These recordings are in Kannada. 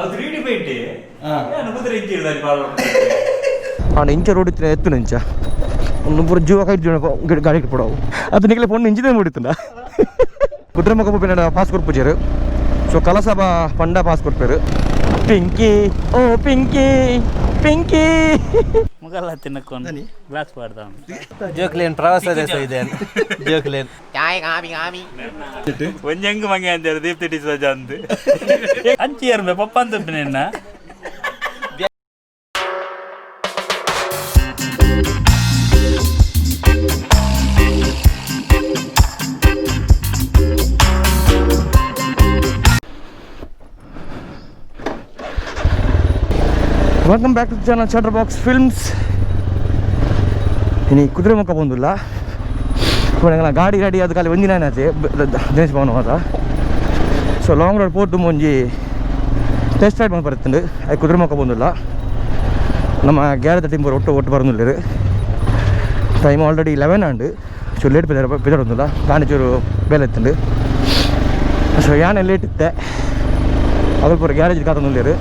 ಅದು 3D ಪೇಂಟೆ ಅನುಕೂಲ ಇಂಚಿರ್ದಾರಿ ಇಂಚ ರೋಡ್ ಎತ್ತು ಇಂಚ ಒಂದು ಪೂರ ಜೀವ ಕೈ ಗಾಡಿ ಕೊಡವು ಅದು ನಿಗಲೆ ಪೊಣ್ಣು ಇಂಚಿದೇ ಮೂಡಿತ್ತಂಡ ಕುದುರೆಮುಖ ಪೋಪಿನ ಪಾಸ್ ಕೊರ್ಪುಜರು ಸೊ ಕಲಸಭ ಪಂಡ ಪಾಸ್ ಕೊರ್ಪೇರು ಪಿಂಕಿ ಓ ಪಿಂಕಿ ಪಿಂಕಿ ಮುಗಲ್ಲ ತಿನ್ನಕ್ಕೊಂಡು ಗ್ಲಾಸ್ ಪಾಡ್ದ ಜೋಕ್ಲೇನ್ ಪ್ರವಾಸ ದೇಶ ಇದೆ ಜೋಕ್ಲೇನ್ ಒಂಜಂಗ್ ಮಂಗೆ ಅಂತ ದೀಪ್ತಿ ಡಿಸೋಜ ಅಂತ ಅಂಚಿಯರ್ಮೆ ಪಪ್ಪ ಅಂತ ನಿನ್ನ welcome back to channel Chatterbox Films ಇನ್ನು ಕುದುರೆಮುಖ ಬಂದಿಲ್ಲ ಗಾಡಿ ಗಾಡಿ ಅದು ಖಾಲಿ ಒಂದಿನ ಆಚೆ ದಿನೇಶ್ ಭವನ ಮಾತ್ರ ಸೊ ಲಾಂಗ್ ರೋಡ್ ಪೋರ್ಟು ಮುಂಜಿ ಟೆಸ್ಟ್ ರೈಡ್ ಬಂದು ಬರುತ್ತಂಡು ಅದು ಕುದುರೆಮುಖ ಬಂದಿಲ್ಲ ನಮ್ಮ ಗ್ಯಾರೇಜ್ ಟೀಮ್ ಒಟ್ಟು ಬರೋದಿಲ್ಲ ಟೈಮ್ ಆಲ್ರೆಡಿ 11 ಆಂಡು ಸೊ ಲೇಟ್ ಬಿದ್ದಾಡೋದಿಲ್ಲ ಗಾಡಿ ಚೂರು ಬೇಲೆ ಎತ್ತಂಡು ಸೊ ಯಾನೆ ಲೇಟ್ ಇತ್ತೆ ಅದ್ರ ಪೂರ ಗ್ಯಾರೇಜ್ ಕಾತೊಂದಿಲ್ಲ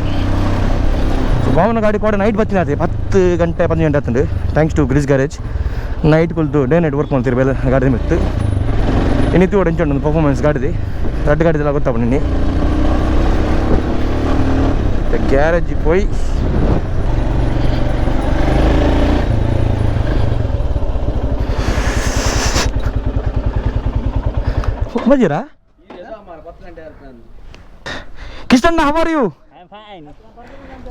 ಭಾವನ ಗಾಡಿ ಕೂಡ ನೈಟ್ ಬರ್ತೀನಿ ಆಯ್ತು 10 ಗಂಟೆ 15 ಗಂಟೆ ಆತಂಡು thanks to Grease Garage night ಕುಲ್ತು ಡೇ ನೈಟ್ ವರ್ಕ್ ಮಾಡ್ತೀರಿ ಬೇಲೆ ಗಾಡಿ ಮಿತ್ತು ಇನ್ನಿತ್ತು ಕೂಡ ಇಂಚು ಒಂದು ಪರ್ಫಾರ್ಮೆನ್ಸ್ ಗಾಡಿದು ರೆಡ್ ಗಾಡಿದೆಲ್ಲ ಗೊತ್ತಾಗ ನಿನ್ನೆ ಗ್ಯಾರೇಜ್ ಪೋಯ್ ಮಜೀರಾ Kishan how are you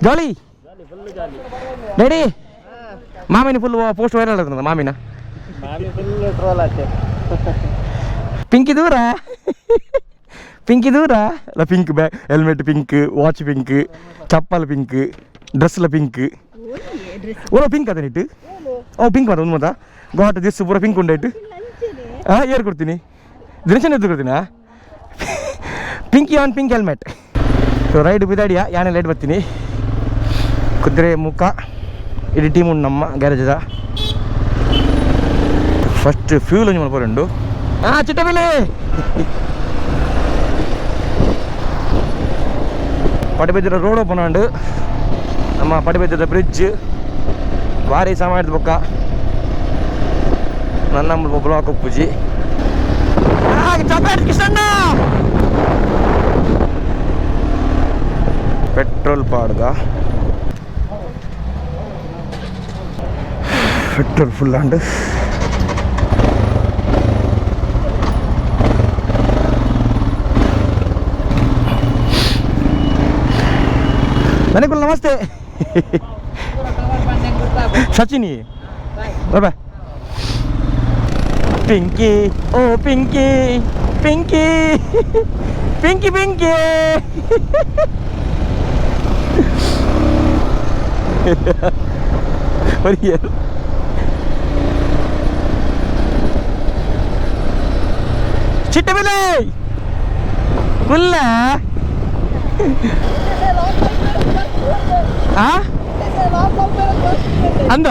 jolly ready ಮಾಮಿನ ಫುಲ್ ಪೋಸ್ಟ್ ವೈರಲ್ ಆಗ್ತದ ಮಾಮಿನ ಪಿಂಕಿ ದೂರ ಅಲ್ಲ pink bag helmet pink watch pink chappal pink ಡ್ರೆಸ್ಲ ಪಿಂಕ್ ಓ ಪಿಂಕ್ ಅದ ನಿಟ್ಟು ಓ ಪಿಂಕ್ ಮಾತ ಒಂದು ಮಾತ ಗೋಟ ದಿಸ್ ಪೂರ ಪಿಂಕ್ ಉಂಡಾಯ್ತು ಏರ್ ಕೊಡ್ತೀನಿ ದಿನಚನೆ ಎದ್ದು ಕೊಡ್ತೀನಾ Pinky on pink helmet so ride ಬಿದಾಡಿಯಾ ಯಾನೆ ಲೈಟ್ ಬರ್ತೀನಿ ಕುದುರೆಮುಖ ಇಡೀ ಟೀಮ್ ಉಂಡು ನಮ್ಮ ಗ್ಯಾರೇಜದ ಫಸ್ಟ್ ಫ್ಯೂಲ್ ಒಂಜಿ ಮಲ್ಪೊಂಡು ಚಿಟ್ಟಬಿಲೆ ಪಡಿಬೆದ್ದರ ರೋಡ್ ಓಪನ್ ಉಂಡು ನಮ್ಮ ಪಡಿಬೆದ್ದದ ಬ್ರಿಡ್ಜ್ ಭಾರಿ ಸಮಯದ ಬೊಕ್ಕ ನನ್ನ ಬ್ಲಾಕ್ ಉಪ್ಪುಜಿ ಪೆಟ್ರೋಲ್ ಪಾಡ್ದ ಪೆಟ್ರೋಲ್ ಫುಲ್ ಆಂಡ್ ನನಗೆ ನಮಸ್ತೆ ಸಚಿನಿ ಬಾಯ್ ಪಿಂಕಿ ಓ ಪಿಂಕಿ ಪಿಂಕಿ ಪಿಂಕಿ ಪಿಂಕಿ ಚಿಟ್ಟಬಿಲೆ ಫುಲ್ಲ ಅಂದ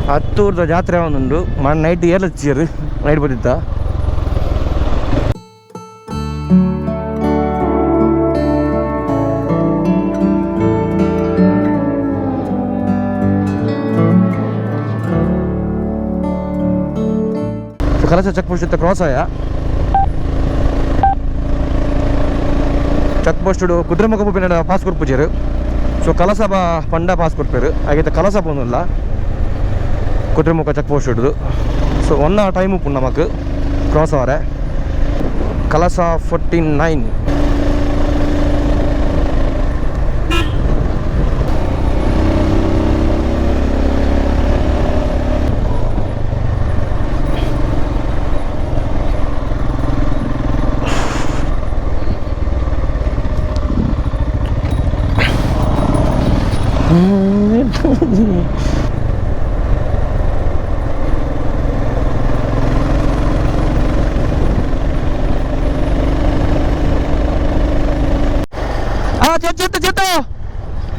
ಹತ್ತೂರದ ಜಾತ್ರೆ ಒಂದುಂಡು ನೈಟ್ ಏರ್ಲ ಚೀರು ನೈಟ್ ಬಂದಿದ್ದ ಕಲಸ ಚೆಕ್ ಪೋಸ್ಟ್ ಇತ್ತ ಕ್ರಾಸ್ ಆಯ ಚೆಕ್ ಪೋಸ್ಟ್ ಕುದುರೆಮುಖ ಪೋಪಿನ ಪಾಸ್ ಕೊರ್ಪುಜರು ಸೊ ಕಲಸಭ ಪಂಡ ಪಾಸ್ ಕೊರ್ಪೇರು ಹಾಗೆ ಕಲಸ ಬಂದಿಲ್ಲ ಕುದುರೆಮುಖ ಚೆಕ್ ಪೋಸ್ಟ್ ಇಡುದು ಸೊ ಒನ್ನ ಟೈಮ್ ಉಪ್ಪು ನಮಕ್ ಕ್ರಾಸ್ ಆವರೆ ಕಲಸ 49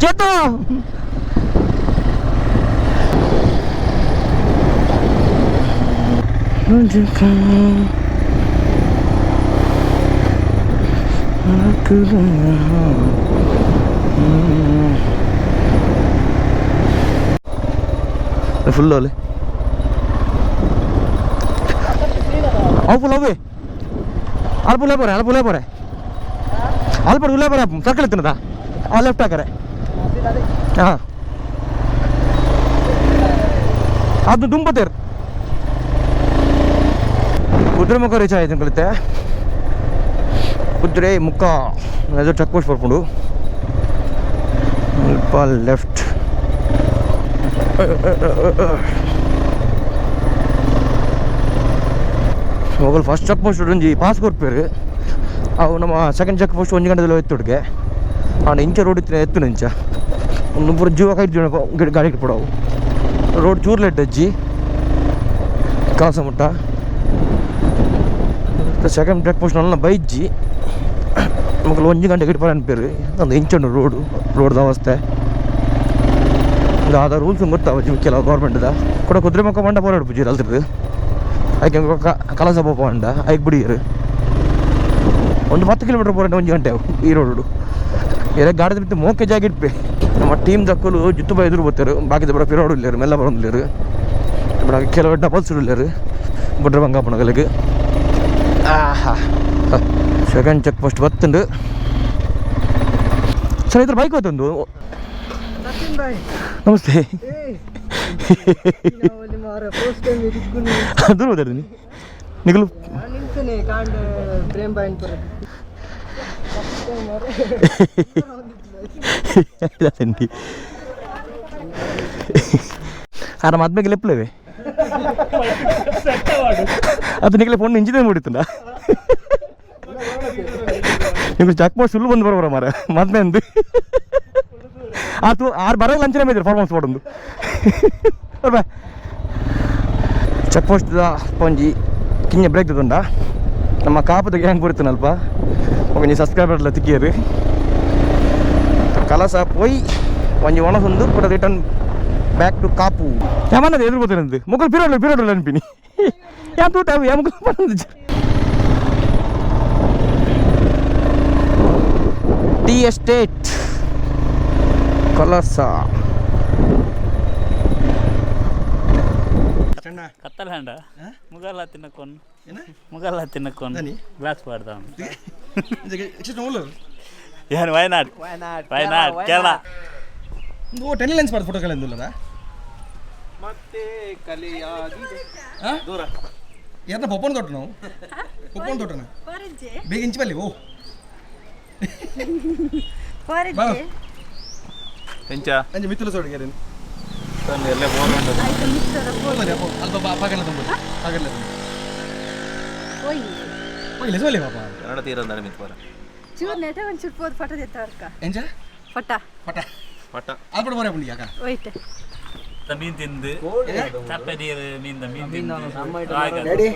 Jatuh. ಫುಲ್ಲು ಅಲ್ಲಿ ಅವು ಲವ್ ಅಲ್ಪ ಉಲ್ಲೆ ಪೋರೆ ಅಲ್ಪ ಉಲ್ಲೆ ಪೋರೆ ಸರ್ಕಲ್ ಎತ್ತಿನದ ಆ ಲೆಫ್ಟ್ ಹಾಕರೆ ಹಾಂ ಅದು ದುಂಪತ್ತೇರು ಕುದುರೆಮುಖ ರೀಚ್ ಆಯ್ತು ಕಲಿತೆ ಕುದುರೆ ಮುಖ ಅದು ಚೆಕ್ ಪೋಸ್ಟ್ ಬರ್ಕೊಂಡು ಸ್ವಲ್ಪ ಲೆಫ್ಟ್ ಮೊಗಲ್ ಫಸ್ಟ್ ಚೆಕ್ ಪೋಸ್ಟ್ ಒಂಜಿ ಪಾಸ್ ಕೊರ್ಪೇರು ಅವು ನಮ್ಮ ಸೆಕೆಂಡ್ ಚೆಕ್ ಪೋಸ್ಟ್ 1 ಗಂಟೆದಲ್ಲಿ ಎತ್ತುಡ್ಗೆ ಅವನು ಇಂಚ ರೋಡ್ ಇತ್ತು ಎತ್ತು ಇಂಚ ಒಂದು ಪೂರ ಜೀವ 5 ಜನ ಗಾಡಿ ಇಟ್ಬಿಡವು ರೋಡ್ ಚೂರ್ಲೆಟ್ ಅಜ್ಜಿ ಕಾಸ ಮುಟ್ಟ ಸೆಕೆಂಡ್ ಚೆಕ್ ಪೋಸ್ಟ್ ನನ್ನ ಬೈಜ್ಜಿ ಮಕ್ಕಳು 1 ಗಂಟೆಗೆ ಇಟ್ಪಾರ ಅನ್ಪೇರು ಒಂದು ಇಂಚುಂಡು ರೋಡ್ದ ಅವಸ್ಥೆ ಆದ ರೂಲ್ಸ್ ಗೊತ್ತಾವ ಕೆಲವು ಗೌರ್ಮೆಂಟ್ದ ಕೂಡ ಕುದುರೆ ಮುಖ ಮಂಡ ಪೋರಾಡು ಪೂಜಿ ಅಲ್ತಿರ್ದು ಆಯ್ಕೆ ಕಲಸ ಪೋಪ ಮಂಡ ಆಯ್ಕೆ ಬಿಡಿಯರು ಒಂದು 10 ಕಿಲೋಮೀಟರ್ ಪೋರಾಟ 1 ಗಂಟೆ ಈ ರೋಡು ಎಲ್ಲ ಗಾಡಿ ಬಿಟ್ಟು ಮೋಕೆ ಜಾಗ ಇಟ್ಪೆ ನಮ್ಮ ಟೀಮ್ ದಕ್ಕಲು ಜುತ್ತು ಬೈ ಎದುರು ಬರ್ತಾರೆ ಬಾಕಿದ ಬಡ ಪಿರೋಡು ಇಲ್ಲೇರು ಮೆಲ್ಲ ಬರೋದಿಲ್ಲೇರು ಬಡ ಕೆಲವು ಡಬಲ್ಸ್ ಇಲ್ಲೇರು ಬುಡ್ರ ಬಂಗಾಪನಗಳಿಗೆ ಸೆಕೆಂಡ್ ಚೆಕ್ ಪೋಸ್ಟ್ ಬತ್ತುಂಡು ಸರ್ ಇದ್ರ ಬೈಕ್ ಹೋತಂದು ನಮಸ್ತೆ ದೂರ ಹೋದಾರ್ದು ನಿಗಲು ಆರಾಮ ಆದ್ಮೇಲೆ ಲೆಪ್ಪಲೇವೆ ಅದು ನಿಗಲೆ ಫೋನ್ ಇಂಜಿನ ಮೂಡಿತ್ತಲ್ಲ ನಿಮ್ಗೆ ಚೆಕ್ ಪೋಸ್ಟ್ ಸುಳ್ಳು ಬಂದು ಬರೋರ ಮಾರ ಮದ್ಮೆ ಅಂದು ಆತು 6 ಬರೋ ಲಂಚನೆ ಮೇದ್ರಿ ಫಾರ್ಮನ್ಸ್ ಮಾಡೋದು ಚೆಕ್ ಪೋಸ್ಟ್ ಒಂಜಿ ಕಿಂಜ ಬ್ರೇಕ್ ತಗೊಂಡ ನಮ್ಮ ಕಾಪದ ಗ್ಯಾಂಗ್ ಬರುತ್ತನಲ್ಪ ಒಂಜಿ ಸಬ್ಸ್ಕ್ರೈಬರ್ ಎಲ್ಲ ತಿಕ್ಕಿಯರು ಕಲಸ ಪೋಯ್ ಒಂಜಿ ಒಣಸೊಂದು ಪುಟ ರಿಟರ್ನ್ ಬ್ಯಾಕ್ ಟು ಕಾಪು ಯಾಮನ್ನದು ಎದುರು ಬರ್ತಾರಂದು ಮುಗಲ್ ಪಿರೋಡ್ಲ ಅನ್ಪಿನಿ ಯಾನ್ ತೂಟ ಯಾ ಮುಗಲ್ ಬಂದು ಟಿ ಎಸ್ಟೇಟ್ ಕಲಸ ಕತ್ತಲ ಹಂಡ ಮುಗಲ್ಲ ತಿನ್ನಕ್ಕೊಂಡು ಗ್ಲಾಸ್ ಪಾಡ್ದ ಯಾರು ವಯನಾಡ್ ಕೇರಳ ಟೆನ್ ಲೆನ್ಸ್ ಪಾಡ್ದು ಫೋಟೋ ಕಳೆಂದುಲ್ಲದ ಮತ್ತೆ ಕಲೆಯಾಗಿದೆ ದೂರ ಯಾರನ್ನ ಪಪ್ಪನ ತೊಟ್ಟು ನಾವು ಪಪ್ಪನ ತೊಟ್ಟನ ಬೇಗ ಇಂಚಿ ಬಲ್ಲಿ ಓ ಎಂಚ ಅಂಜಿ ಮಿತ್ತಲು ಸೋಡಿಗೆ ಎಲ್ಲ ಬೋರ್ ಅಲ್ಪ ಪಾಕಲ್ಲ ತುಂಬ ಪಾಕಲ್ಲ ಇಲ್ಲ ಸೋಲಿ ಪಾಪ ಕನ್ನಡ ತೀರಂದಾನೆ ಮಿತ್ವರ ಚೂರ್ ನೆಟ ಒಂಚೂರು ಪೋದು ಫೋಟೋ ತೆತ್ತವರ್ಕ ಎಂಚ ಫಟ ಪಟ ಪಟ ಆಲ್ಪಡ ಮರೆ ಪುಂಡಿ ಯಾಕ ಒಯ್ಟ್ ಮೀನ್ ತಿಂದು ಚಪ್ಪೆ ನೀರು ಮೀನ್ ತಿಂದು ರೆಡಿ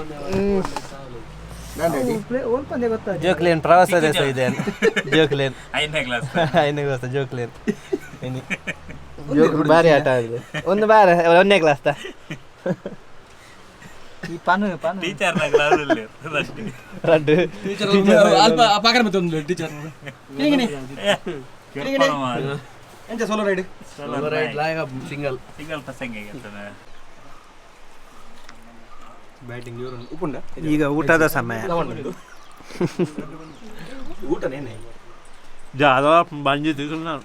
ಜೋಕ್ಲೇನ್ ಪ್ರವಾಸ ದೇಶ ಇದೆ ಜೋಕ್ಲೇನ್ 5ನೇ ಕ್ಲಾಸ್ 5ನೇ ಕ್ಲಾಸ್ ಜೋಕ್ಲೇನ್ ಬಾರಿ ಆಟ ಆಗಿದೆ ಒಂದು ಬಾರ 1ನೇ ಕ್ಲಾಸ್ ಈ ಪಾನು ಟೀಚರ್ ನ ಕ್ಲಾಸ್ ಅಲ್ಲಿ ರಡ್ಡು ಟೀಚರ್ ಅಲ್ಪ ಪಾಕರ ಮತ್ತೆ ಒಂದು ಟೀಚರ್ ಹೇಗೆ ಎಂತ ಸೋಲೋ ರೈಡ್ ಲಾಗ ಸಿಂಗಲ್ ಪ್ರಸಂಗ ಇರ್ತದೆ ಬ್ಯಾಟಿಂಗ್ ಇವರು ಉಪ್ಪುಂಡ ಈಗ ಊಟದ ಸಮಯ ಊಟನೇನೆ ಜಾದವ ಬಂಜಿ ತಿಳ್ಕೊಂಡು ನಾನು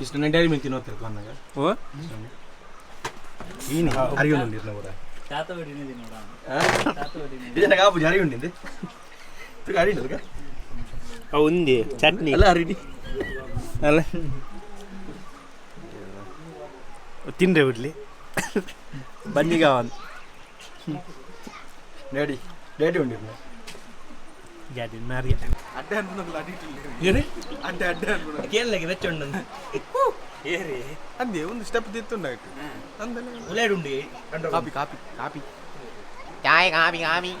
ಕೃಷ್ಣನ ಡೈರಿ ಮಿಲ್ಕ್ ತಿನ್ನೋತಾರೆ ಅಂದಾಗ ಓ ಈನಿ ಅರಿಯೋನು ಇರ್ನ ಊರ ತಾತ ಬಿಡಿನಿ ನೋಡ ಇದನ್ನ ಕಾಪು ಜಾರಿ ಉಂಡಿಂದೆ ಗಾಡಿ ಉಂಟು ఉంది ಚಟ್ನಿ ಅಲ್ಲ ಅರಿಡಿ ಅಲ್ಲ ತಿಂದ್ರೆ ಬಿಡ್ಲಿ ಬನ್ನಿಗ ಒಂದು ಡ್ಯಾಡಿ ಡ್ಯಾಡಿ ಉಂಡಿರ್ನ ಜಾಡಿ ಮಾರಿ ಅಡ್ಡ ಅನ್ಕೊಂಡಲ್ಲ ಅಡಿಟಿಲ್ಲ ಅಡ್ಡ ಅನ್ಕೊಂಡ ಕೇಳಲಿಕ್ಕೆ ವೆಚ್ಚೊಂಡು ಏರಿ ಅಂದೆ ಒಂದು ಸ್ಟೆಪ್ ತಿತ್ತುಂಡಾಯ್ತು ಅಂದಲ್ಲ ಉಳ್ಳಾಡುಂಡಿ ಕಾಪಿ ಕಾಪಿ ಕಾಪಿ ಚಾಯ್ ಕಾಪಿ ಕಾಪಿ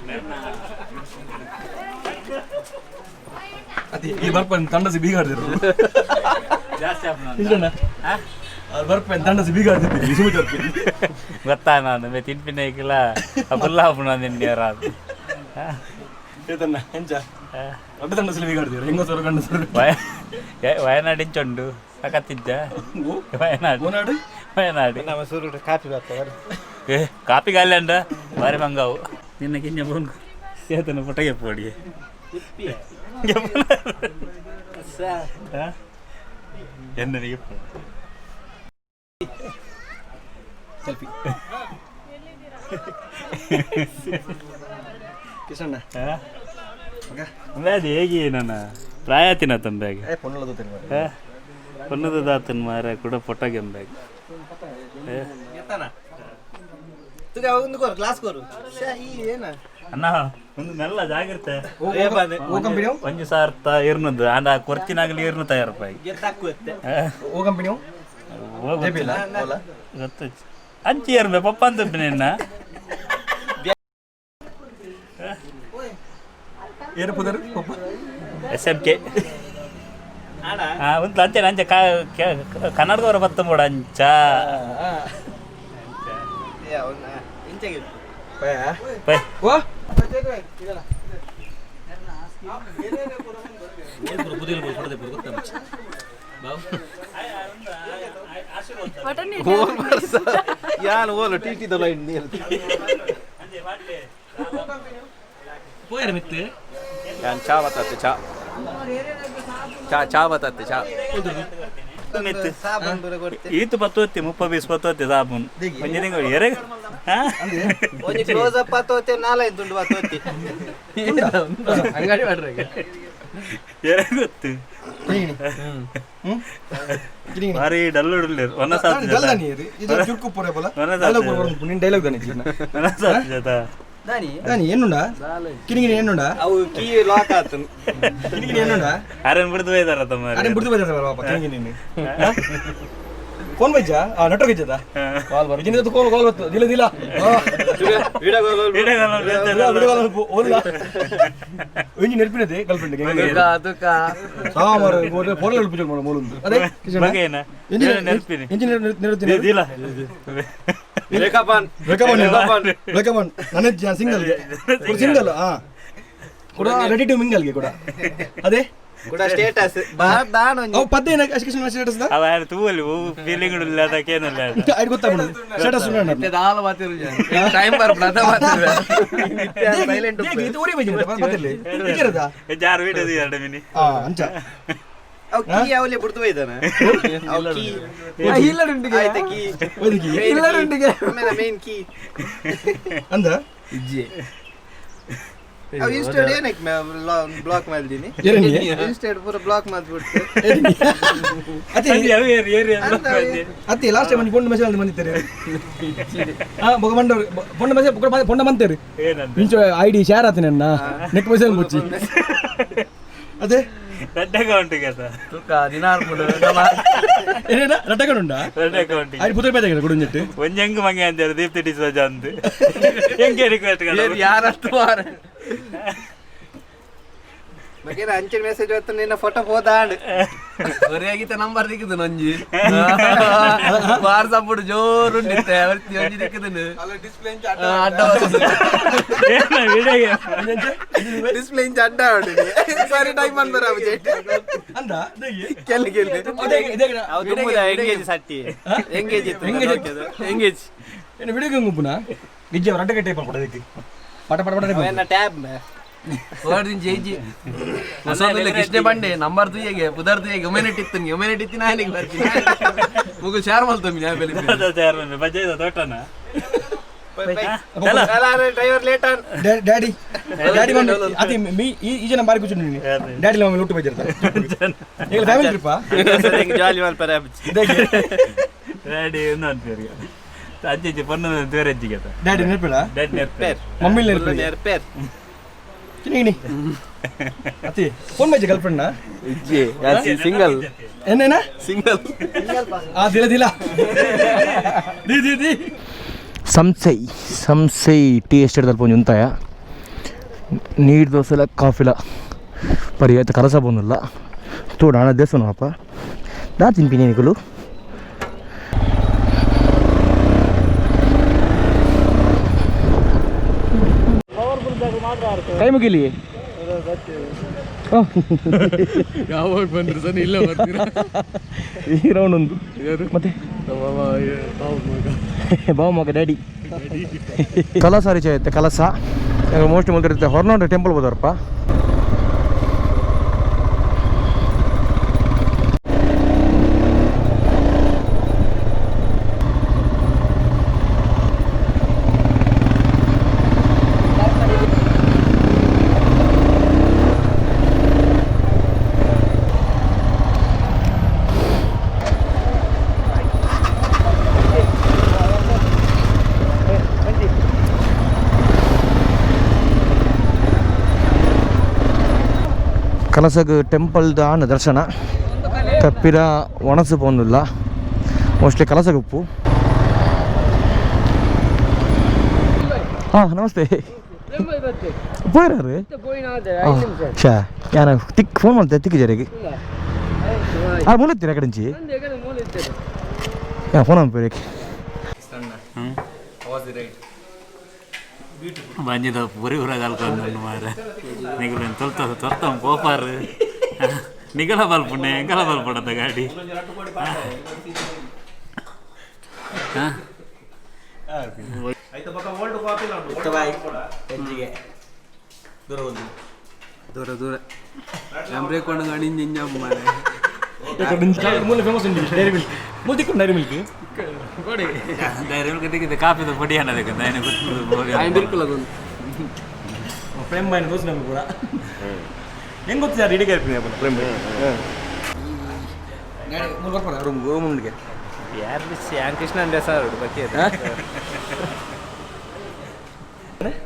ಅದೇ ಈ ಬರ್ಪನ್ ತಂಡಸಿ ಬೀಗಾಡ್ದಿರು ಜಾಸ್ತಿ ಅವ್ರು ಬರ್ಪನ್ ತಂಡಸಿ ಬೀಗಾಡ್ದಿರ್ತೀನಿ ಸುಮ್ಮನೆ ಗೊತ್ತಾ ನಾನು ತಿನ್ಪಿನ ಇಕ್ಕಿಲ್ಲ ಫುಲ್ಲ ಹಾಪುನ ನಿನ್ನೆ ರಾತ್ ಚೇತನ್ನ ಹೆಂಚ ದೊಡ್ಡ ತಂಡ ಸಿಲಿವಿ ಕಾಡ್ತೀವಿ ಹೆಂಗಸರು ಗಂಡಸರು ವಯನಾಡಿಂಚೊಂಡು ಸಾಕತ್ತಿದ್ದ ವಯನಾಡು ನಮ್ಮ ಸೂರು ಕಾಪಿ ಬರ್ತಾರೆ ಕಾಪಿ ಗಾಲಿ ಅಂಡ ಬಾರಿ ಮಂಗಾವು ನಿನ್ನ ಕಿಂಜ ಬೋಂಗು ಸೇತನ ಪುಟಗೆ ಪೋಡಿ ಎನ್ನನಿಗೆ ಸೆಲ್ಫಿ ಕಿಶಣ್ಣ ಅದು ಹೇಗೆ ನನ್ನ ಪ್ರಾಯತಿನ ತಂಬಾಗ ಪೊನ್ನಲ್ಲ ಪೊನ್ನದ ದಾತನ ಮಾರ ಕೂಡ ಪೊಟಗೆ ಎಂಬಾಗ ಅಣ್ಣ ಒಂದು ಮೆಲ್ಲ ಜಾಗ್ರತೆ ಒಂಜು ಸಾರ್ಥ ಇರ್ನದು ಅಂದ ಕೊರ್ಚಿನಾಗಲಿ ಇರ್ನು ತಯಾರಪ್ಪಾಗಿ ಓ ಕಂಪನಿ ಗೊತ್ತು ಅಂಚಿ ಇರ್ಬೇ ಪಪ್ಪ ಅಂತ ನಿನ್ನ ಏರು ಪುದರ್ ಪಪ್ಪ SMK ಒಂದು ಅಂಚೆ ಅಂಚೆ ಕನ್ನಡದವರ ಬತ್ತಂಬೋಡ ಅಂಚ ಪೈ ಓ ಯಾನ್ ಓಲು ಟಿಟಿ ಲೈನ್ ನೀರು ಪೋಯರ್ ಮಿತ್ತು ಯಾನ್ ಚಾ ಬತ್ತಾತೆ ಚಾ ಬತ್ತಾತೆ ಚಾ ಈತು ಪತ್ತೋತಿ 30-20 ಪತ್ತೋತಿ ಸಾಬೂನ್ ಎರೆ ಕ್ಲೋಸ್ ಅಪ್ ಆತೋತೆ 4 ತುಂಡು ಆತೋತಿ ಅಂಗಡಿ ಮಾಡ್ರಿ ಎರೆ ಗೊತ್ತು ಭಾರಿ ಡಲ್ಲು ಒನ್ನ ಸಾತ್ ಡೈಲಾಗ್ దాని ఎన్నుండా కినిగిని ఎన్నుండా అవు కీ లాక్ ఆతన్ కినిగిని ఎన్నుండా ఆరెన్ బిడుదు పోయిదార తమ్మ ఆరెన్ బిడుదు పోయిదార బాబా కినిగిని ఫోన్ బైజా ఆ నెట్వర్క్ ఇచ్చదా కాల్ బర్ కినిద కాల్ బర్ దిల దిల వీడియో కాల్ ఓలా వెంజి నెర్పినదే గర్ల్ ఫ్రెండ్ అదుకా సామర్ ఫోన్ లో పిచ్చో మోలుంది అదే బగేనా నెర్పిని ఎంజి నెర్పిని దిల రేఖాపన్ ನನ್ನ ಸಿಂಗಲ್ ಕೂಡ ರೆಡಿ ಟು ಮಿಂಗಲ್ ಗೆ ಕೂಡ ಅದೇ ಕೂಡ ಸ್ಟೇಟಸ್ ಬಾರ್ ದಾನ್ ಒಂಜಿ ಅವ ಪದ್ದೆ ಏನ ಅಶಿಕೇಶನ್ ಸ್ಟೇಟಸ್ ದ ಅವ ಯಾರು ತೂವಲ್ಲಿ ಫೀಲಿಂಗ್ ಇಲ್ಲ ಅದಕ್ಕೇನಲ್ಲ ಐದು ಗೊತ್ತಾಗ್ಬಿಡು ಸ್ಟೇಟಸ್ ಉಂಡ ದಾಲ ಮಾತಿರು ಟೈಮ್ ಬರ್ ಪ್ಲದ ಮಾತಿರು ಸೈಲೆಂಟ್ ಇದು ಊರಿ ಬೈಜಿ ಪತ್ತಲ್ಲಿ ಇಕ್ಕಿರದ ಜಾರ್ ವಿಡಿಯೋ ದಿ 2 ಮಿನಿ ಅಂಚ ಅವ್ ಕೀ ಅವಲೆ ಬಿಡ್ತು ಹೋಯ್ತಾನ ಅವ್ ಕೀ ಇಲ್ಲಡುಂಡಿಗೆ ಆಯ್ತ ಕೀ ಒದಗಿ ಇಲ್ಲಡುಂಡಿಗೆ ಮೇನ್ ಕೀ ಅಂದ ಇಜ್ಜಿ ಅವ್ ಇನ್ಸ್ಟೆಡ್ ಏನಕ್ಕೆ ಬ್ಲಾಕ್ ಮಾಡಿದೀನಿ ಇನ್ಸ್ಟೆಡ್ ಪೂರ ಬ್ಲಾಕ್ ಮಾಡ್ಬಿಡ್ತೆ ಅತ್ತೆ ಲಾಸ್ಟ್ ಟೈಮ್ ಪೊಂಡ ಮೆಸೇಜ್ ಬಂದಿದ್ದಾರೆ ಬೊಗ ಮಂಡವರು ಪೊಂಡ ಮೆಸೇಜ್ ಪೊಂಡ ಬಂತೇರಿ ಇಂಚು ಐಡಿ ಶೇರ್ ಆತನೆ ಅಣ್ಣ ನೆಕ್ ಮೆಸೇಜ್ ಮುಚ್ಚಿ ಅದೇ ರೆಡ್ ಅಕೌಂಟ್ ಗೆ ತುಕ ದಿನಾರ್ ಮುಡು ಏನೇನ ರೆಡ್ ಅಕೌಂಟ್ ಉಂಟಾ ರೆಡ್ ಅಕೌಂಟ್ ಐದು ಪುತ್ರ ಬೇಗ ಕೊಡುಂಜೆಟ್ಟು ಒಂಜಂಗ್ ಮಂಗೆ ಅಂತಾರೆ ದೀಪ್ತಿ ಡಿಸೋಜ ಅಂತ ಹೆಂಗೆ ರಿಕ್ವೆಸ್ಟ್ ಯಾರಷ್ಟು ವಾರ ಮಗೇನ ಅಂಚೆ ಮೆಸೇಜ್ ಹೊತ್ತು ನಿನ್ನ ಫೋಟೋ ಹೋದಾಂಡ್ ಒರೆಯಾಗಿತ್ತ ನಂಬರ್ ದಿಕ್ಕಿದ್ದು ನೊಂಜಿ ವಾಟ್ಸಪ್ ಬಿಡು ಜೋರು ಉಂಡಿತ್ತೆ ಅವರ್ತಿ ಒಂಜಿ ದಿಕ್ಕಿದನು ಅಡ್ಡ ಡಿಸ್ಪ್ಲೇ ಇಂಚ ಅಡ್ಡ ಹೊಡಿನಿ ಸಾರಿ ಟೈಮ್ ಅಂದರ ಅಬ್ಜೆಕ್ಟ್ ಅಂದ ಕೆಲ್ ಕೆಲ್ ಅವು ತುಂಬುದ ಎಂಗೇಜ್ ಸಟ್ಟಿ ಎಂಗೇಜ್ ಇತ್ತು ಎಂಗೇಜ್ ಏನು ವಿಡಿಯೋ ಗುಂಪುನಾ ನಿಜ ರಡ್ಡ ಕಟ್ಟೆ ಪಡದಕ್ಕೆ ಪಟ ಪಟ ಪಟ ಅವನ ಟ್ಯಾಬ್ ವರ್ಡಿನ್ ಜೇಜಿ ಮಸೋದಲ್ಲ ಕೃಷ್ಣ ಬಂಡೆ ನಂಬರ್ ತುಯಗೆ ಪುದರ್ ತುಯಗೆ ಹ್ಯುಮ್ಯಾನಿಟಿ ಇತ್ತು ಹ್ಯುಮ್ಯಾನಿಟಿ ಇತ್ತು ನಾನಿಗೆ ಬರ್ತೀನಿ ಮುಗು ಶೇರ್ ಮಾಡ್ತಮ್ಮಿ ನಾ ಬೆಲೆ ಶೇರ್ ಮಾಡ್ತಮ್ಮಿ ಬಜ್ಜೆ ತೋಟನ ಡ್ರೈವರ್ ಲೇಟ್ ಆನ್ ಡ್ಯಾಡಿ ಡ್ಯಾಡಿ ಬಂದು ಅತಿ ಈ ಜನ ಬಾರಿ ಕೂಚು ನೀನು ಡ್ಯಾಡಿ ಲವ್ ಲುಟ್ಟು ಬೈದಿರ್ತಾರೆ ಈಗ ಫ್ಯಾಮಿಲಿ ಟ್ರಿಪ್ಪಾ ಜಾಲಿ ಮಲ್ಪರ ಡ್ಯಾಡಿ ಒಂದು ಅಂತೀರಿ ಅಜ್ಜಿ ಪೊನ್ನ ಬೇರೆ ಅಜ್ಜಿಗೆ ಡ್ಯಾಡಿ ನೆನಪಿಲ್ಲ ಡ್ಯಾಡಿ ನೆರ್ಪೇರ್ ಮಮ್ಮಿ ನೆನಪಿಲ್ಲ ನೆರ್ಪೇರ್ ಕಿನಿಗಿನಿ ಅತಿ ಫೋನ್ ಬೈಜೆ ಗರ್ಲ್ ಫ್ರೆಂಡ್ ನಾ ಇಜ್ಜಿ ಸಿಂಗಲ್ ಏನೇನಾ ಸಿಂಗಲ್ ಆ ದಿಲ ದಿಲ ದಿ ಸಂಸೈ ಟೀ ಎಸ್ಟೇಟ್ ತಲುಪೊಂದು ಉಂತಾಯ ನೀರು ದೋಸೆಲ ಕಾಫಿಲ ಪರಿ ಆಯ್ತು ಕರಸ ಬಂದಿಲ್ಲ ತೋಡ ಹಣ ದೇವಸ್ಥಾನಪ್ಪ ನಾ ತಿನ್ಪಿನಿ ನಿಕಲು ಕೈ ಮುಗಿಲಿ ಯಾವಾಗ ಬಂದ್ರು ಸರ್ ಇಲ್ಲ ಬರ್ತೀರಾ ಈ ರೌಂಡ್ ಒಂದು ಮತ್ತೆ ಬಾವ ಮಗ ಡ್ಯಾಡಿ ಕಲಸ ರೀಚ್ ಆಗುತ್ತೆ ಕಲಸ ಮೋಸ್ಟ್ಲಿ ಮೊದಲಿರುತ್ತೆ ಹೊರನಾಡು ಟೆಂಪಲ್ ಹೋದರಪ್ಪ ಕಲಸಗ ಟೆಂಪಲ್ದ ದರ್ಶನ ತಪ್ಪಿರ ಒಣಸು ಪೋಂದಿಲ್ಲ ಮೋಸ್ಟ್ಲಿ ಕಲಸಗ ಉಪ್ಪು ಹಾಂ ನಮಸ್ತೆ போயிறாரு ஷா யானை திக் ஃபோன் பண்ண திக்கு ஜருக்கு மூலத்திர கடைஞ்சி ಫೋನ್ ಪೇರಕ್ಕೆ ಬಂದಿದ್ದ ಬರೀ ಊರಾಗ ಅಲ್ಕೊಂಡು ಮಾರ ನಿಗಲ ತೊರ್ತಾವ ಪೋಪಾರು ನಿಗಲ ಬಲ್ಪುಣ್ಣೆ ಎಂಗಲ ಬಲ್ಪಡದ ಗಾಡಿ ದೂರ ದೂರ ಬ್ರೇಕ್ ಕೊಂಡು ಗಾಡಿ ಮಾರ ಫೇಮಸ್ ಉಂಟು ಡೈರಿ ಮಿಲ್ಕ್ ಮುಲ್ತಿಕ್ಕು ಡೈರಿ ಮಿಲ್ಕ್ ಮಿಲ್ಕ್ ಕಾಫಿದ ಪುಡಿ ಅನ್ನೋದಕ್ಕೆ ಪ್ರೇಮ್ ಬಾಯಿನ ದೋಸೆ ನಮ್ಗೆ ಕೂಡ ಹೆಂಗೆ ಗೊತ್ತಿದೆ ರೆಡಿಗೆ ಇರ್ತೀನಿ ಪ್ರೇಮ್ ಬಾಯಿ ರೂಮ್ಗೆ ಯಾರು ಕೃಷ್ಣ ಅಂದೆ ಸರ್ ಬಗ್ಗೆ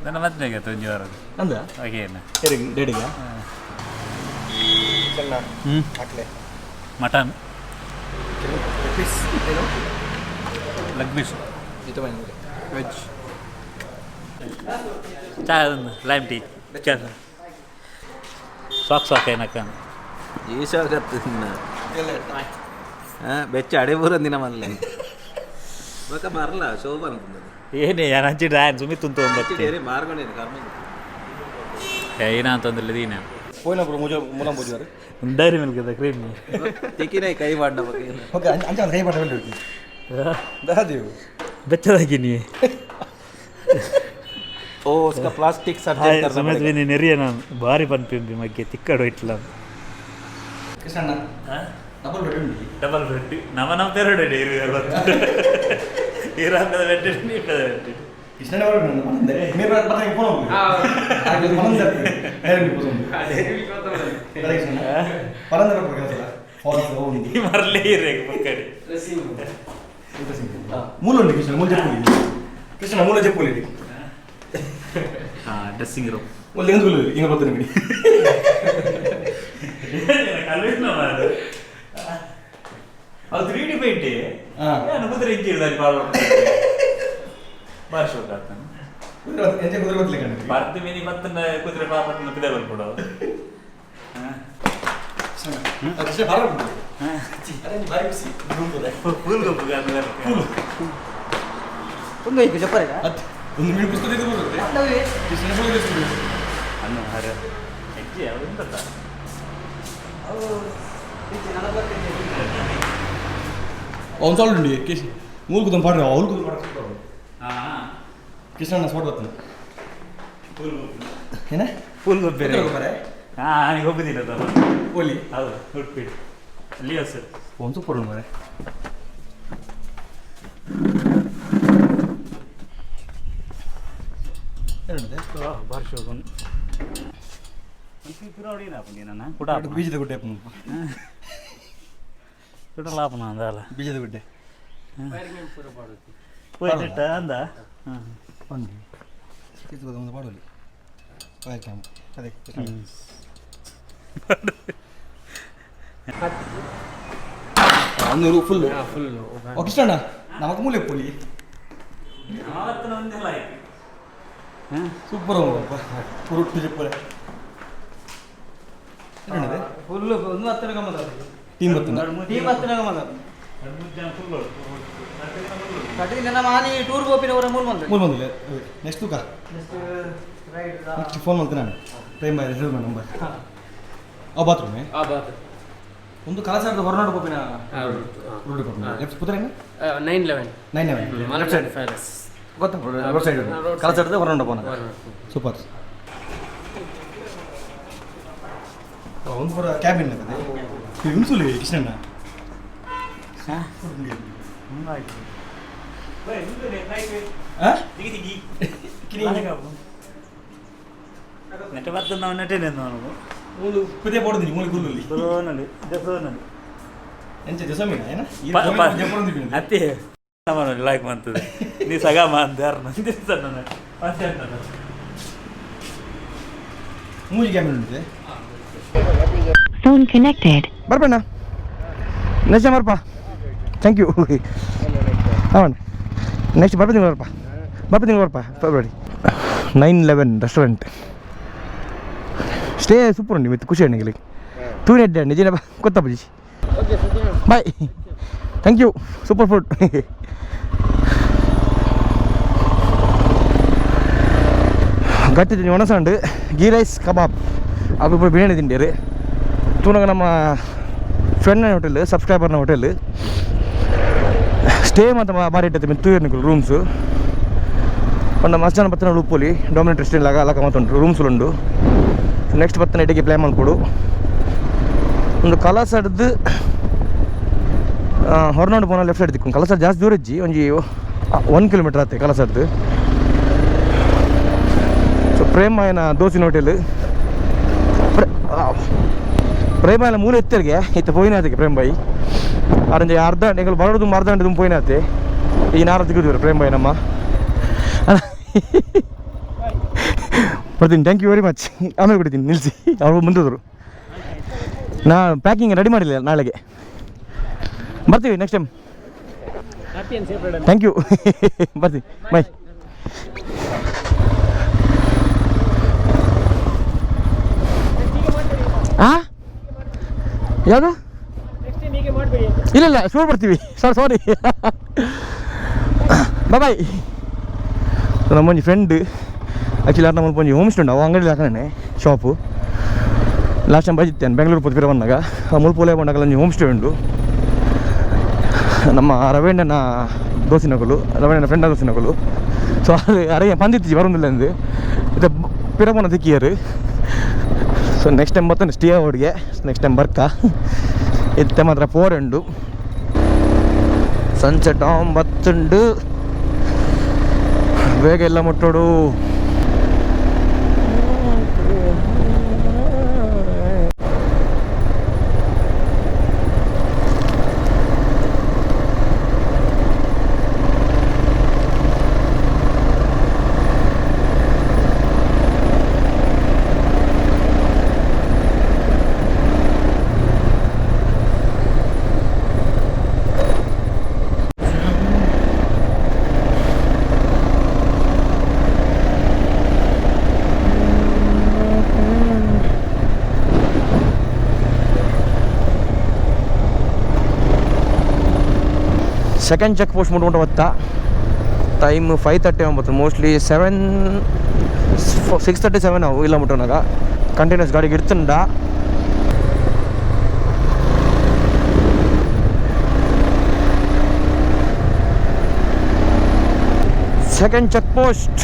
ನನ್ನ ಮದ್ವೆಗೆ ಒಂಜಿ ವಾರ ಅಂದ ಹಾಗೇನು ಡೇಡಿಗ ಮಟನ್ ಲೆಗ್ ಪೀಸ್ ವೆಜ್ ಚಾ ಒಂದು ಲೈಮ್ ಟೀ ಸಾಕ್ ಏನಕ್ಕ ಈಸಾಗತ್ತೆ ಬೆಚ್ಚ ಅಡೆ ಬರೋದಿನ ಮಲ್ಲೆ ಬಕ ಮಾರಲ್ಲ ಶೋಭಾ ಏನೇ ಯಾರಂಚಿ ಡ್ರಾಯನ್ ಸುಮ್ಮನೆ ತುಂತು ಒಂಬತ್ತು ಮಾರ್ಕೊಂಡೇನು ಕರ್ಮ ಏನ ಅಂತಂದ್ರೆ ದೀನ ಪೋಯ್ನప్పుడు ಮೂಲ ಬೋಜಾರು ಡೈರಿ ಮಿಲ್ಕ್ ಇದೆ ಕ್ರೀಮ್ ತಿಕ್ಕಿನ ಕೈ ಮಾಡ್ನ ಬಗ್ಗೆ ಓಕೆ ಅಂಚ ಕೈ ಮಾಡ್ಕೊಂಡು ದಾದೇವು ಬೆಚ್ಚದಾಗಿ ನೀ ಓ उसका प्लास्टिक सर्जरी करना समझ में नहीं नेरिया ना भारी बन पे मग्गे तिक्कड़ इट्ला ಕೃಷ್ಣಣ್ಣ ಡಬಲ್ ಬೆಡ್ ನಮ ಪೇರು ರೆಡಿ ಇರಾಕದ ಬೆಡ್ ನೀಟದ ಬೆಡ್ ಕೃಷ್ಣಣ್ಣ ಅವರು ಬಂದೆ ಮೇರೆ ಬರ್ತಾರೆ ಫೋನ್ ಹೋಗಿ ಹಾಗೆ ಫೋನ್ ಮಾಡ್ತಾರೆ ಡೈರೆಕ್ಟ್ ಫೋನ್ ಕರೆಕ್ಷನ್ ಪರಂದರ ಕೆಲಸ ಫಾಲ್ಸ್ ಹೋಗಿ ಈ ಮರಲೇ ಇರೇಕ ಪಕ್ಕಡೆ ಮೂಲ ಉಂಟು ಕೃಷ್ಣ ಮೂಲ ಜಪ್ಪುಲಿ ಕೃಷ್ಣ ಮೂಲ ಜಪ್ಪುಲಿ ಡ್ರೆಸ್ಸಿಂಗ್ ರೂಮ್ ಒಂದು ಎಂದುಗಳು ಹಿಂಗೆ ಬರ್ತಾನೆ ಬಿಡಿ ಅದು 3D ಪೇಂಟ್ ನಾನು ಕುದುರೆ ಇಕ್ಕಿರ್ದಾನೆ ಬಾರಿ ಶೋಕ್ ಆಗ್ತಾನೆ ಎಂತೆ ಕುದುರೆ ಬದಲಿ ಕಂಡು ಬರ್ತ ಮೀನಿ ಮತ್ತನ್ನ ಕುದುರೆ ಪಾಪಟ್ಟನ ಪಿದೆ ಬರ್ಬಿಡೋ ಕೃಷ್ಣ ಭಾಳ ಉಂಟು ಅರೆ ಭಾರಿ ಖುಷಿ ಫುಲ್ ಗೊಬ್ಬು ಒಂದು ಐದು ಜಪ್ಪರೇಗ ಒಂದು ಮೀನು ಪುಸ್ತಕ ಇದು ಬರುತ್ತೆ ಕೃಷ್ಣ ಫುಲ್ ಅನ್ನ ಹರ ಹೆಜ್ಜೆ ಅವರಿಂದ ಅವ್ನು ಸಾಲ್ಟ್ ಉಂಡಿ ಕೃಷ್ಣ ಮೂಲ ಕೂತ್ಕೊಂಡು ಪಾಡ್ರಿ ಅವ್ರು ಕೂತ್ಕೊಂಡು ಪಾಡ್ರಿ ಕೃಷ್ಣಣ್ಣ ಸ್ಪಾಟ್ ಬರ್ತಾನೆ ಏನ ಫುಲ್ ಗೊಬ್ಬರ ಗೊಬ್ಬರ ನನಗೆ ಹೋಗುದಿಲ್ಲ ಓಲಿ ಹೌದು ಹುಟ್ಬಿಡಿ ಅಲ್ಲಿ ಸರ್ ಒಂದು ಸೂಪರ್ ಉಂಟು ಮರೆ ಬಾರಿ ಶೋಕ್ ಬೀಜದ ಗುಡ್ಡೆ ಲಾಪನ ಅಂದಲ್ಲ ಬೀಜದ ಗುಡ್ಡೆ ಹೋಯ್ತಿಟ್ಟ ಅಂದ ಒಂದು ಪಾಡೋಲಿ ಅದೇ ಒಂದು ಫುಲ್ ಕೃಷ್ಣಣ್ಣ ನಮಗೆ ಮೂಲೆ ಪೋಲಿ ಸೂಪರ್ ಪುರುಟ್ಟು ಜಪ್ಪರೆ ಫುಲ್ ಒಂದು ಹತ್ತಿರ ಗಮನ ಟೀಮ್ ಬರ್ತದೆ ಟೀಮ್ ಹತ್ತಿರ ಗಮನ ಕಟ್ಟಿಗೆ ಜನ ಮಾನಿ ಟೂರ್ ಗೋಪಿನವರ ಮೂಲ ಮಂದಿ ಮೂಲ ಬಂದಿಲ್ಲ ನೆಕ್ಸ್ಟ್ ತೂಕ ನೆಕ್ಸ್ಟ್ ಫೋನ್ ಮಾಡ್ತೀನಿ ನಾನು ಟೈಮ್ ಬಾಯ್ ರಿಸರ್ವ್ ನಂಬರ್ ಬಾತ್ರೂಮೇ ಆ ಬಾತ್ರೂಮ್ ಒಂದು ಕಲಸಾರದ ಹೊರನಾಡು ಪೋಪಿನ ಲೆಫ್ಟ್ ಪುತ್ರೇನು 911 ಲೆಫ್ಟ್ ಸೈಡ್ ಪ್ಯಾಲೇಸ್ ಗೊತ್ತಾ ರೋಡ್ ಸೈಡ್ ಕಲಸಾರದ ಹೊರನಾಡು ಪೋನ ಸೂಪರ್ ಒಂದು ಪೂರ ಕ್ಯಾಬಿನ್ ಅದೇ ಇನ್ಸುಲಿ ಕೃಷ್ಣಣ್ಣ ನೆಟ್ಟ ಬರ್ತದೆ ನಾವು ನೆಟ್ಟೇನೆ ನಾವು ಮೂಲು ಪುದೇ ಪೋಡ್ತೀನಿ ಮೂಲಿ ಗುಲ್ಲುಲ್ಲಿ ಎಂಚ ಜಸಮೀನ ಏನ ಅತ್ತೆ ನಮ್ಮನ್ನು ಲೈಕ್ ಮಾಡ್ತದೆ ನೀ ಸಗ ಅಂತ ಯಾರು ನನ್ನ ಮೂಜಿ ಕ್ಯಾಬಿನ್ ಉಂಟಿದೆ Phone connected. ಬರ್ಬೇಡ ನೆಕ್ಸ್ಟ್ ಬರ್ಪ ಥ್ಯಾಂಕ್ ಯು ಹಾಂ ನೆಕ್ಸ್ಟ್ ಬರ್ತೀನಿ ಬರ್ಪ ಫೆಬ್ರವರಿ 911 ರೆಸ್ಟೋರೆಂಟ್ ಸ್ಟೇ ಸೂಪರ್ ಉಂಟು ಮಿತ್ತು ಖುಷಿ ಅಣ್ಣಿಗೆ ತೂ ನೆಡ್ಡೆ ನಿಜ ಕೊತ್ತ ಬಜ್ಜಿ bye thank you super food ಗಟ್ಟಿ ತಿಂಡಿ ಒಣಸಂಡು ಗೀ ರೈಸ್ ಕಬಾಬ್ ಅವು ಬಿರಿಯಾನಿ ತಿಂಡಿಯರು ತೂನಾಗ ನಮ್ಮ ಫ್ರೆಂಡ್ನ ಹೋಟೆಲ್ ಸಬ್ಸ್ಕ್ರೈಬರ್ನ ಹೋಟೆಲ್ ಸ್ಟೇ ಮಾತ್ರ ಭಾರಿ ಇಟ್ಟೈತೆ ಮಿತ್ತು ಇರ್ನಿಗಳು ರೂಮ್ಸು ಒಂದು ಮಸ್ತ್ ಜನ ಬತ್ತನ ಉಪ್ಪುಲಿ ಡೊಮಿನೇಟ್ ರೆಸ್ಟೋರೆಂಟ್ ಅಲ್ಲ ಮಾತುಂಟು ರೂಮ್ಸ್ಲು ಉಂಡು ನೆಕ್ಸ್ಟ್ ಬತ್ತನ ಇಟ್ಟಿಗೆ ಪ್ಲ್ಯಾನ್ ಮಾಡ್ಕೊಡು ಒಂದು ಕಲಾಸಡ್ದು ಹೊರನಾಡು ಪೋನ ಲೆಫ್ಟ್ ಸೈಡ್ ತಿಕ್ಕು ಕಲಾಸಡ್ ಜಾಸ್ತಿ ದೂರ ಇಜ್ಜಿ ಒಂಜಿ 1 ಕಿಲೋಮೀಟರ್ ಆಯ್ತು ಕಲಾಸಡ್ದು ಸೊ ಪ್ರೇಮಾಯನ ದೋಸಿನ ಹೋಟೆಲ್ ಪ್ರೇಮಾಯನ ಮೂಲ ಎತ್ತರಿಗೆ ಇತ್ತ ಪೋಯಿನಾತಿಗೆ ಪ್ರೇಮ್ ಬಾಯಿ ಅರಂಜಿ ಅರ್ಧ ನೆಗಳು ಬರೋದು ಅರ್ಧ ಗಂಟೆ ತುಂಬ ಪೋಯಿನಾತೆ ಈಗ ನಾರ ತೆಗೆದಿವ್ರು ಪ್ರೇಮ್ ಬಾಯಿ ನಮ್ಮ ಬರ್ತೀನಿ ಥ್ಯಾಂಕ್ ಯು ವೆರಿ ಮಚ್ ಆಮೇಲೆ ಬಿಡ್ತೀನಿ ನಿಲ್ಲಿಸಿ ಅವ್ರು ಬಂದಿದ್ರು ನಾ ಪ್ಯಾಕಿಂಗ್ ರೆಡಿ ಮಾಡಿಲ್ಲ ನಾಳೆಗೆ ಬರ್ತೀವಿ ನೆಕ್ಸ್ಟ್ ಟೈಮ್ ಥ್ಯಾಂಕ್ ಯು ಬರ್ತೀನಿ ಬಾಯ್ ಹಾಂ ಯಾವುದು ಇಲ್ಲ ಶೂರ್ ಬರ್ತೀವಿ ಸಾರಿ ಬಾಯ್ ನಮ್ಮೊಂದು ಫ್ರೆಂಡ್ ಆ್ಯಕ್ಚುಲಿ ನಮ್ಮ ಒಂಜಿ ಹೋಮ್ ಸ್ಟೇ ಉಂಡು ಅವು ಅಂಗಡಿ ಹಾಕಣೆ ಶಾಪು ಲಾಸ್ಟ್ ಟೈಮ್ ಬಜಿತ್ತೇನೆ ಬೆಂಗಳೂರು ಪೋತಿರ ಬಂದಾಗ ಆ ಮುಲ್ಪೋಲೆ ಬಂದಾಗ ಒಂಜಿ ಹೋಮ್ ಸ್ಟೇ ಉಂಡು ನಮ್ಮ ರವೀಣ್ಣನ ದೋಸಿನಗಳು ರವೀಣ್ಣನ ಫ್ರೆಂಡ್ನ ದೋಸಿನಗಳು ಸೊ ಅದು ಅರೆ ಪಂದಿತ್ತಿ ಬರೋದಿಲ್ಲ ಅಂದು ಇದು ಪಿರಪನ ತಿಕ್ಕಿಯರು ಸೊ ನೆಕ್ಸ್ಟ್ ಟೈಮ್ ಬರ್ತಾನೆ ಸ್ಟೇ ಅವರಿಗೆ ನೆಕ್ಸ್ಟ್ ಟೈಮ್ ಬರ್ಕ ಇತ್ತೆ ಮಾತ್ರ 4 ಉಂಡು ಸನ್ಸೆಟ್ ಬತ್ತುಂಡು ಬೇಗ ಎಲ್ಲ ಮುಟ್ಟೋಡು ಸೆಕೆಂಡ್ ಚೆಕ್ ಪೋಸ್ಟ್ ಮುಟ್ಕೊಂಡು ಬತ್ತಾ ಟೈಮ್ 5:30 ಮೋಸ್ಟ್ಲಿ 6:37 ನಾವು ಇಲ್ಲ ಮುಟ್ಟೋನಾಗ ಕಂಟಿನ್ಯೂಸ್ ಗಾಡಿಗೆ ಇಡ್ತಂಡ ಸೆಕೆಂಡ್ ಚೆಕ್ ಪೋಸ್ಟ್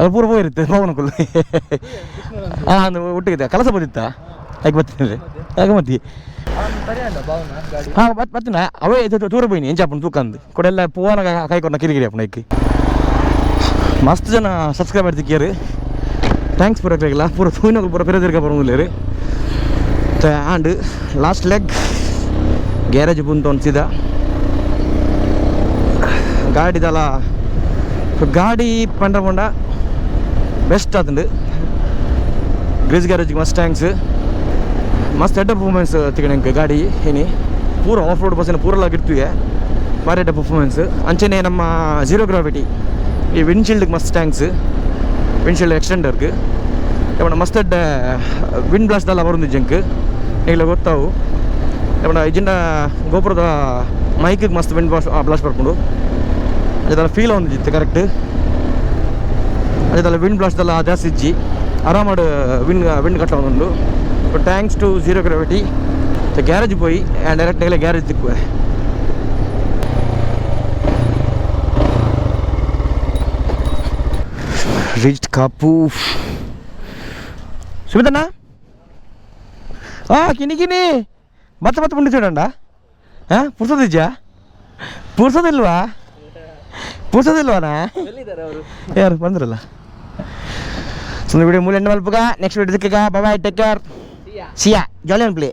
ಅದು ಪೂರ ಹೋಗಿರುತ್ತೆ ಮಗನಕ್ಕೂ ಹಾಂ ಒಟ್ಟಿಗೆ ಕೆಲಸ ಬಂದಿತ್ತಾ ಯಾಕೆ ಬರ್ತೀನಿ ಯಾಕೆ ಮತ್ತಿ ಹಾಂ ಬರ್ತೀನಿ ಅವೇ ದೂರ ಹೋಯ್ನಿ ಎಂಚಾಪುಣ ತೂಕಂದು ಕೊಡೆಲ್ಲ ಪೂವನ ಕಾಯ್ಕೊಂಡ ಕಿರಿಕಿರಿ ಅಪ್ಪನ ಇಕ್ಕಿ ಮಸ್ತ್ ಜನ ಸಬ್ಸ್ಕ್ರೈಬ್ ತಿಕ್ಕಿಯರು ಥ್ಯಾಂಕ್ಸ್ ಪೂರಕ್ಕಿಲ್ಲ ಪೂರ ತೂಯಿನಗಳು ಪೂರ ಪಿರದಿರ್ಗ ಬರೋದಿಲ್ಲ ರೀ ಆ್ಯಂಡ್ ಲಾಸ್ಟ್ ಲೆಗ್ ಗ್ಯಾರೇಜ್ ಬಂತು ಅನ್ಸಿದ ಗಾಡಿದಲ್ಲ ಗಾಡಿ ಪಂಡ ಬೆಸ್ಟ್ ಆತಂಡು ಗ್ರೀಸ್ ಗ್ಯಾರೇಜ್ಗೆ ಮಸ್ಟ್ ಥ್ಯಾಂಕ್ಸ್ ಮಸ್ತ್ ಹೆಡ್ ಪರ್ಫಾರ್ಮೆನ್ಸ್ ತಿಗಣಂಗೆ ಗಾಡಿ ಏನಿ ಪೂರ ಆಫ್ ರೋಡ್ ಬಸ್ಸಿನ ಪೂರಲಾಗಿರ್ತೀವಿ ಬಾರಿ ಪರ್ಫಾರ್ಮೆನ್ಸ್ ಅಂಚನೆ ನಮ್ಮ ಝೀರೋ ಗ್ರಾವಿಟಿ ಈ ವಿಂಡ್ಶೀಲ್ಡ್ಗೆ ಮಸ್ತ್ ಟ್ಯಾಂಕ್ಸ್ ವಿಂಡ್ಶೀಲ್ಡ್ ಎಕ್ಸ್ಟೆಂಡರ್ಗೆ ಏಮಣ್ಣ ಮಸ್ತ್ ವಿಂಡ್ ಬ್ಲಾಸ್ಟ್ದೆಲ್ಲ ಬರೋದು ಜಂಕ್ ಈಗಲೇ ಗೊತ್ತಾವು ಏಮಣ್ಣ ಇಜಿಂದ ಗೋಪುರದ ಮೈಕಿಗೆ ಮಸ್ತ್ ವಿಂಡ್ ಬ್ಲಾಸ್ಟ್ ಬರ್ಕೊಂಡು ಅದೆಲ್ಲ ಫೀಲ್ ಒಂದಿತ್ತು ಕರೆಕ್ಟ್ ಅದೆಲ್ಲ ವಿಂಡ್ ಬ್ಲಾಸ್ಟ್ದೆಲ್ಲ ಜಾಸ್ತಿ ಇಜ್ಜಿ ಆರಾಮಾಡು ವಿಂಡ್ ಕಟ್ಟ ಒಂದು thanks to Zero Gravity Garage போய் ಡೈರೆಕ್ಟ್ ನೆಗಲೆ ಗ್ಯಾರೇಜ್ ತಿಕ್ಕುವೆ రీచ్డ్ కాపు సుమితన్నా ಕಿನಿ ಮತ್ತೆ ಮುಂದೆ చూడండా ಪುರ್ಸೋದಿಲ್ವಾನಾ ಯಾರು ಬಂದ್ರಲ್ಲ ಸೊ ವಿಡಿಯೋ ಮೂಲ ಎಂಡ್ ಮಲ್ಪುಗ ನೆಕ್ಸ್ಟ್ ವಿಡಿಯೋ ಸಿಕ್ಕಗ ಬಾಯ್ ಟೇಕ್ ಕೇರ್ ಸಿಯಾ ಜಾಲಿ ಅನ್ಪ್ಲಿ